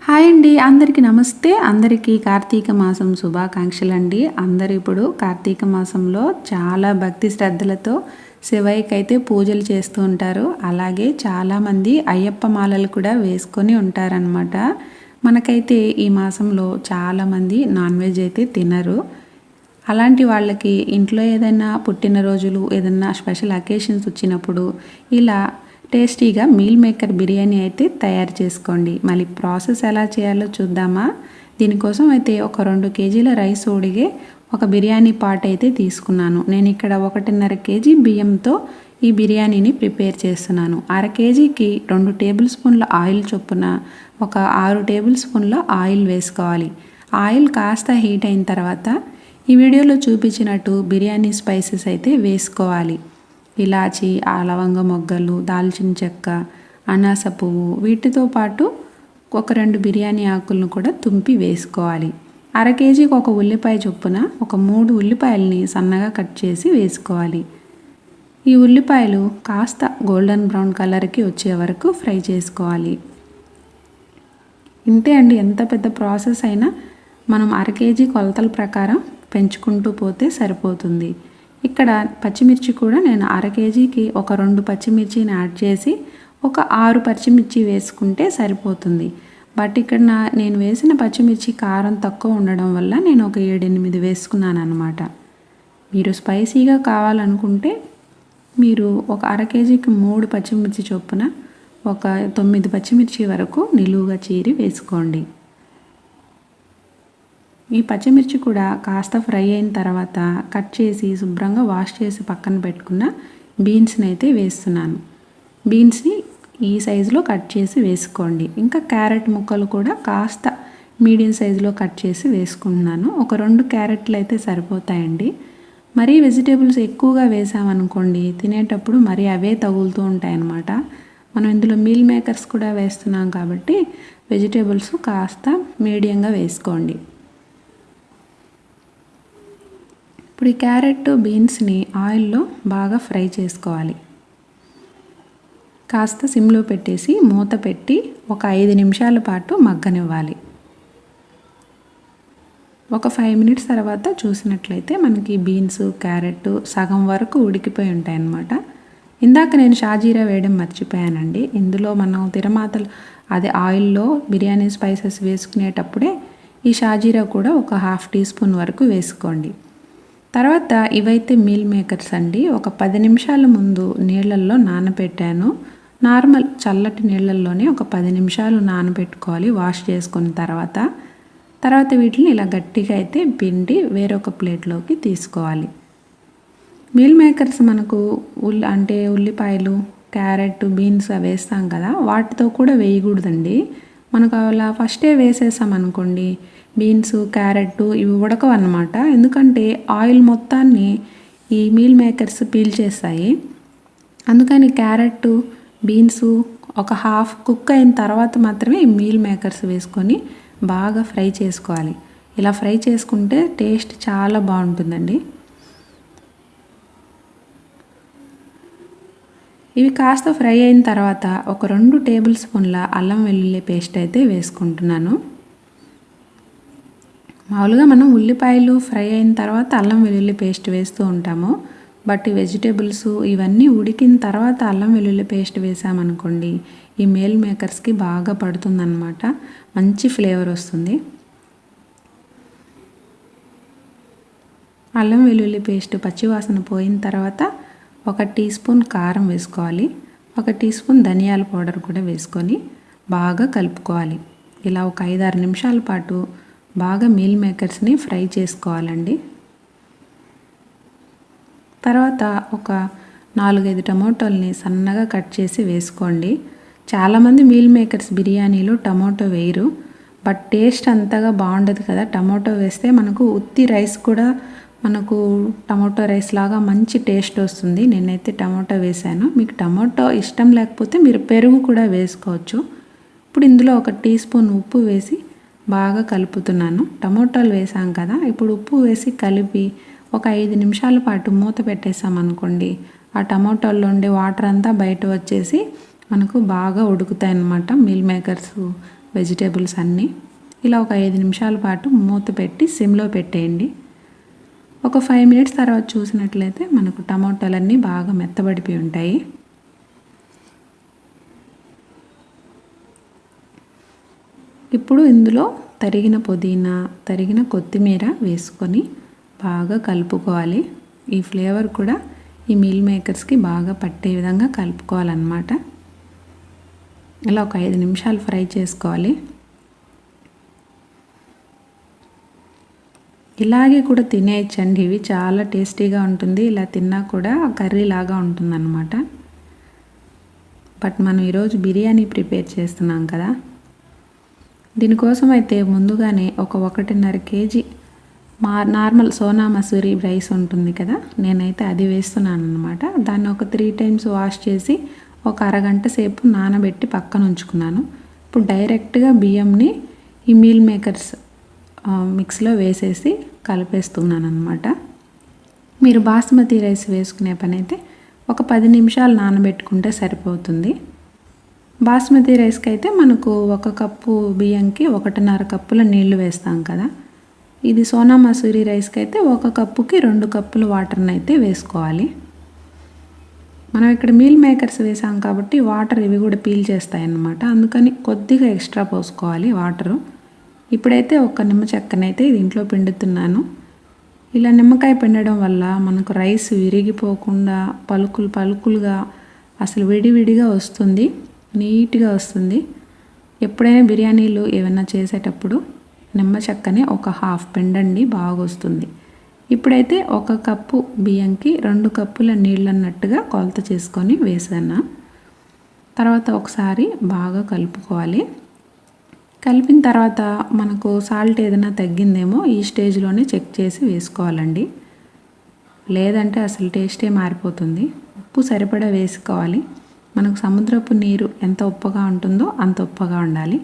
Hi అండి, అందరికీ నమస్తే. అందరికీ కార్తీక మాసం శుభాకాంక్షలు అండి. అందరు ఇప్పుడు కార్తీక మాసంలో చాలా భక్తి శ్రద్ధలతో శివయ్యకి అయితే పూజలు చేస్తూ ఉంటారు. అలాగే చాలామంది అయ్యప్ప మాలలు కూడా వేసుకొని ఉంటారనమాట. మనకైతే ఈ మాసంలో చాలామంది నాన్ వెజ్ అయితే తినరు. అలాంటి వాళ్ళకి ఇంట్లో ఏదైనా పుట్టినరోజులు, ఏదైనా స్పెషల్ అకేషన్స్ వచ్చినప్పుడు ఇలా టేస్టీగా మీల్ మేకర్ బిర్యానీ అయితే తయారు చేసుకోండి. మళ్ళీ ప్రాసెస్ ఎలా చేయాలో చూద్దామా. దీనికోసం అయితే ఒక 2 కేజీల రైస్ ఉడిగే ఒక బిర్యానీ పాట్ అయితే తీసుకున్నాను. నేను ఇక్కడ 1.5 కేజీ బియ్యంతో ఈ బిర్యానీని ప్రిపేర్ చేస్తున్నాను. 1/2 కేజీకి 2 టేబుల్ స్పూన్ల ఆయిల్ చొప్పున ఒక 6 టేబుల్ స్పూన్ల ఆయిల్ వేసుకోవాలి. ఆయిల్ కాస్త హీట్ అయిన తర్వాత ఈ వీడియోలో చూపించినట్టు బిర్యానీ స్పైసెస్ అయితే వేసుకోవాలి. ఇలాచి, లవంగ మొగ్గలు, దాల్చిన చెక్క, అనాస పువ్వు, వీటితో పాటు ఒక 2 బిర్యానీ ఆకులను కూడా తుంపి వేసుకోవాలి. 1/2 కేజీకి ఒక ఉల్లిపాయ చొప్పున ఒక 3 ఉల్లిపాయలని సన్నగా కట్ చేసి వేసుకోవాలి. ఈ ఉల్లిపాయలు కాస్త గోల్డెన్ బ్రౌన్ కలర్కి వచ్చే వరకు ఫ్రై చేసుకోవాలి. ఇంతే అండి, ఎంత పెద్ద ప్రాసెస్ అయినా మనం 1/2 కేజీ కొలతల ప్రకారం పెంచుకుంటూ పోతే సరిపోతుంది. ఇక్కడ పచ్చిమిర్చి కూడా నేను 1/2 కేజీకి ఒక 2 పచ్చిమిర్చిని యాడ్ చేసి ఒక 6 పచ్చిమిర్చి వేసుకుంటే సరిపోతుంది. బట్ ఇక్కడ నేను వేసిన పచ్చిమిర్చి కారం తక్కువ ఉండడం వల్ల నేను ఒక 7-8 వేసుకున్నాను అనమాట. మీరు స్పైసీగా కావాలనుకుంటే మీరు ఒక 1/2 కేజీకి 3 పచ్చిమిర్చి చొప్పున ఒక 9 పచ్చిమిర్చి వరకు నిలువుగా చీరి వేసుకోండి. ఈ పచ్చిమిర్చి కూడా కాస్త ఫ్రై అయిన తర్వాత కట్ చేసి శుభ్రంగా వాష్ చేసి పక్కన పెట్టుకున్న బీన్స్ని అయితే వేస్తున్నాను. బీన్స్ని ఈ సైజులో కట్ చేసి వేసుకోండి. ఇంకా క్యారెట్ ముక్కలు కూడా కాస్త మీడియం సైజులో కట్ చేసి వేసుకుంటున్నాను. ఒక 2 క్యారెట్లు అయితే సరిపోతాయండి. మరీ వెజిటేబుల్స్ ఎక్కువగా వేసామనుకోండి, తినేటప్పుడు మరీ అవే తగులుతూ ఉంటాయన్నమాట. మనం ఇందులో మీల్ మేకర్స్ కూడా వేస్తున్నాం కాబట్టి వెజిటేబుల్స్ కాస్త మీడియంగా వేసుకోండి. ఇప్పుడు ఈ క్యారెట్, బీన్స్ని ఆయిల్లో బాగా ఫ్రై చేసుకోవాలి. కాస్త సిమ్లో పెట్టేసి మూత పెట్టి ఒక 5 నిమిషాల పాటు మగ్గనివ్వాలి. ఒక 5 మినిట్స్ తర్వాత చూసినట్లయితే మనకి బీన్స్, క్యారెట్ సగం వరకు ఉడికిపోయి ఉంటాయన్నమాట. ఇందాక నేను షాజీరా వేయడం మర్చిపోయానండి. ఇందులో మనం తిరమాతలు ఆయిల్లో బిర్యానీ స్పైసెస్ వేసుకునేటప్పుడే ఈ షాజీరా కూడా ఒక 1/2 టీ స్పూన్ వరకు వేసుకోండి. తర్వాత ఇవైతే మీల్ మేకర్స్ అండి. ఒక 10 నిమిషాల ముందు నీళ్ళల్లో నానబెట్టాను. నార్మల్ చల్లటి నీళ్ళల్లోనే ఒక 10 నిమిషాలు నానబెట్టుకోవాలి వాష్ చేసుకున్న తర్వాత వీటిని ఇలా గట్టిగా అయితే పిండి వేరొక ప్లేట్లోకి తీసుకోవాలి. మీల్ మేకర్స్ మనకు ఉల్లిపాయలు, క్యారెట్, బీన్స్ వేస్తాం కదా, వాటితో కూడా వేయకూడదండి. మనకు అలా ఫస్టే వేసేసాం అనుకోండి, బీన్స్, క్యారెట్ ఇవి ఉడకవు అన్నమాట. ఎందుకంటే ఆయిల్ మొత్తాన్ని ఈ మీల్ మేకర్స్ పీల్చేస్తాయి. అందుకని క్యారెట్, బీన్స్ ఒక హాఫ్ కుక్ అయిన తర్వాత మాత్రమే ఈ మీల్ మేకర్స్ వేసుకొని బాగా ఫ్రై చేసుకోవాలి. ఇలా ఫ్రై చేసుకుంటే టేస్ట్ చాలా బాగుంటుందండి. ఇవి కాస్త ఫ్రై అయిన తర్వాత ఒక 2 టేబుల్ స్పూన్ల అల్లం వెల్లుల్లి పేస్ట్ అయితే వేసుకుంటున్నాను. మామూలుగా మనం ఉల్లిపాయలు ఫ్రై అయిన తర్వాత అల్లం వెల్లుల్లి పేస్ట్ వేస్తూ ఉంటాము. బట్ ఈ వెజిటేబుల్స్ ఇవన్నీ ఉడికిన తర్వాత అల్లం వెల్లుల్లి పేస్ట్ వేసామనుకోండి, ఈ మీల్ మేకర్స్కి బాగా పడుతుందన్నమాట. మంచి ఫ్లేవర్ వస్తుంది. అల్లం వెల్లుల్లి పేస్ట్ పచ్చివాసన పోయిన తర్వాత 1 టీ స్పూన్ కారం వేసుకోవాలి. 1 టీ స్పూన్ ధనియాల పౌడర్ కూడా వేసుకొని బాగా కలుపుకోవాలి. ఇలా ఒక 5-6 నిమిషాల పాటు బాగా మీల్ మేకర్స్ని ఫ్రై చేసుకోవాలండి. తర్వాత ఒక 4-5 టమోటాలని సన్నగా కట్ చేసి వేసుకోండి. చాలామంది మీల్ మేకర్స్ బిర్యానీలో టమోటో వేయరు, బట్ టేస్ట్ అంతగా బాగుండదు కదా. టమోటో వేస్తే మనకు ఉత్తి రైస్ కూడా మనకు టమోటో రైస్ లాగా మంచి టేస్ట్ వస్తుంది. నేనైతే టమోటో వేసాను. మీకు టమోటో ఇష్టం లేకపోతే మీరు పెరుగు కూడా వేసుకోవచ్చు. ఇప్పుడు ఇందులో 1 టీ స్పూన్ ఉప్పు వేసి బాగా కలుపుతున్నాను. టమోటాలు వేసాం కదా, ఇప్పుడు ఉప్పు వేసి కలిపి ఒక 5 నిమిషాల పాటు మూత పెట్టేసామనుకోండి, ఆ టమోటాల్లో ఉండే వాటర్ అంతా బయట వచ్చేసి మనకు బాగా ఉడుకుతాయి అన్నమాట. మీల్ మేకర్స్ వెజిటేబుల్స్ అన్నీ. ఇలా ఒక 5 నిమిషాల పాటు మూత పెట్టి సిమ్లో పెట్టేయండి. ఒక 5 మినిట్స్ తర్వాత చూసినట్లయితే మనకు టమాటాలన్నీ బాగా మెత్తబడిపోయి ఉంటాయి. ఇప్పుడు ఇందులో తరిగిన పుదీనా, తరిగిన కొత్తిమీర వేసుకొని బాగా కలుపుకోవాలి. ఈ ఫ్లేవర్ కూడా ఈ మీల్ మేకర్స్కి బాగా పట్టే విధంగా కలుపుకోవాలన్నమాట. ఇలా ఒక 5 నిమిషాలు ఫ్రై చేసుకోవాలి. ఇలాగే కూడా తినేయచ్చండి. ఇవి చాలా టేస్టీగా ఉంటుంది. ఇలా తిన్నా కూడా కర్రీ లాగా ఉంటుందన్నమాట. బట్ మనం ఈరోజు బిర్యానీ ప్రిపేర్ చేస్తున్నాం కదా, దీనికోసం అయితే ముందుగానే ఒక 1.5 KG normal Sona Masuri rice ఉంటుంది కదా, నేనైతే అది వేస్తున్నాను అనమాట. దాన్ని ఒక 3 టైమ్స్ వాష్ చేసి ఒక అరగంట సేపు నానబెట్టి పక్కన ఉంచుకున్నాను. ఇప్పుడు డైరెక్ట్గా బియ్యంని ఈ మీల్ మేకర్స్ మిక్స్లో వేసేసి కలిపేస్తున్నాను అనమాట. మీరు బాస్మతి రైస్ వేసుకునే పని అయితే ఒక 10 నిమిషాలు నానబెట్టుకుంటే సరిపోతుంది. బాస్మతి రైస్కి అయితే మనకు 1 కప్పు బియ్యంకి 1.5 కప్పుల నీళ్లు వేస్తాం కదా, ఇది సోనా మసూరి రైస్కి అయితే 1 కప్పుకి 2 కప్పుల వాటర్ని అయితే వేసుకోవాలి. మనం ఇక్కడ మీల్ మేకర్స్ వేసాం కాబట్టి వాటర్ ఇవి కూడా పీల్ చేస్తాయి అన్నమాట, అందుకని కొద్దిగా ఎక్స్ట్రా పోసుకోవాలి వాటరు. ఇప్పుడైతే ఒక నిమ్మ చెక్కనైతే దీంట్లో పిండుతున్నాను. ఇలా నిమ్మకాయ పిండడం వల్ల మనకు రైస్ విరిగిపోకుండా పలుకులుగా అసలు విడివిడిగా వస్తుంది, నీట్గా వస్తుంది. ఎప్పుడైనా బిర్యానీలు ఏమైనా చేసేటప్పుడు నిమ్మ చెక్కని ఒక హాఫ్ పిండండి, బాగా వస్తుంది. ఇప్పుడైతే 1 కప్పు బియ్యంకి 2 కప్పుల నీళ్ళు అన్నట్టుగా కొలత చేసుకొని వేసాను. తర్వాత ఒకసారి బాగా కలుపుకోవాలి. కలిపిన తర్వాత మనకు సాల్ట్ ఏదైనా తగ్గిందేమో ఈ స్టేజ్లోనే చెక్ చేసి వేసుకోవాలండి, లేదంటే అసలు టేస్టే మారిపోతుంది. ఉప్పు సరిపడా వేసుకోవాలి. మనకు సముద్రపు నీరు ఎంత ఉప్పగా ఉంటుందో అంత ఉప్పగా ఉండాలి.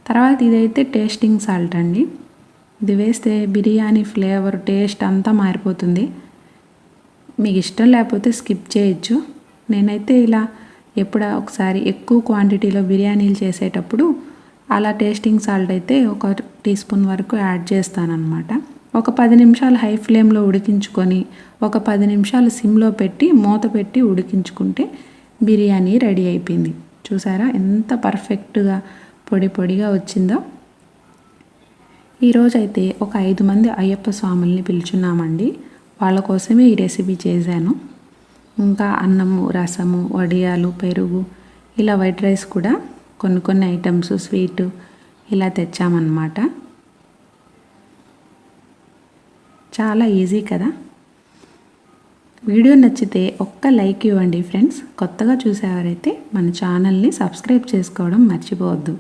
తర్వాత ఇదైతే టేస్టింగ్ సాల్ట్ అండి, ఇది వేస్తే బిర్యానీ ఫ్లేవర్ టేస్ట్ అంతా మారిపోతుంది. మీకు ఇష్టం లేకపోతే స్కిప్ చేయొచ్చు. నేనైతే ఇలా ఎప్పుడ ఒకసారి ఎక్కువ క్వాంటిటీలో బిర్యానీలు చేసేటప్పుడు అలా టేస్టింగ్ సాల్ట్ అయితే 1 టీ స్పూన్ వరకు యాడ్ చేస్తానన్నమాట. ఒక 10 నిమిషాలు హై ఫ్లేమ్లో ఉడికించుకొని ఒక 10 నిమిషాలు సిమ్లో పెట్టి మూత పెట్టి ఉడికించుకుంటే బిర్యానీ రెడీ అయిపోయింది. చూసారా ఎంత పర్ఫెక్ట్గా పొడిగా వచ్చిందో. ఈరోజైతే ఒక 5 మంది అయ్యప్ప స్వాముల్ని పిలుచున్నామండి, వాళ్ళ కోసమే ఈ రెసిపీ చేశాను. ఇంకా అన్నము, రసము, వడియాలు, పెరుగు, ఇలా వైట్ రైస్ కూడా కొన్ని ఐటమ్స్, స్వీటు ఇలా తెచ్చామన్నమాట. చాలా ఈజీ కదా. వీడియో నచ్చితే ఒక్క లైక్ ఇవ్వండి ఫ్రెండ్స్. కొత్తగా చూసేవారైతే మన ఛానల్ని సబ్స్క్రైబ్ చేసుకోవడం మర్చిపోవద్దు.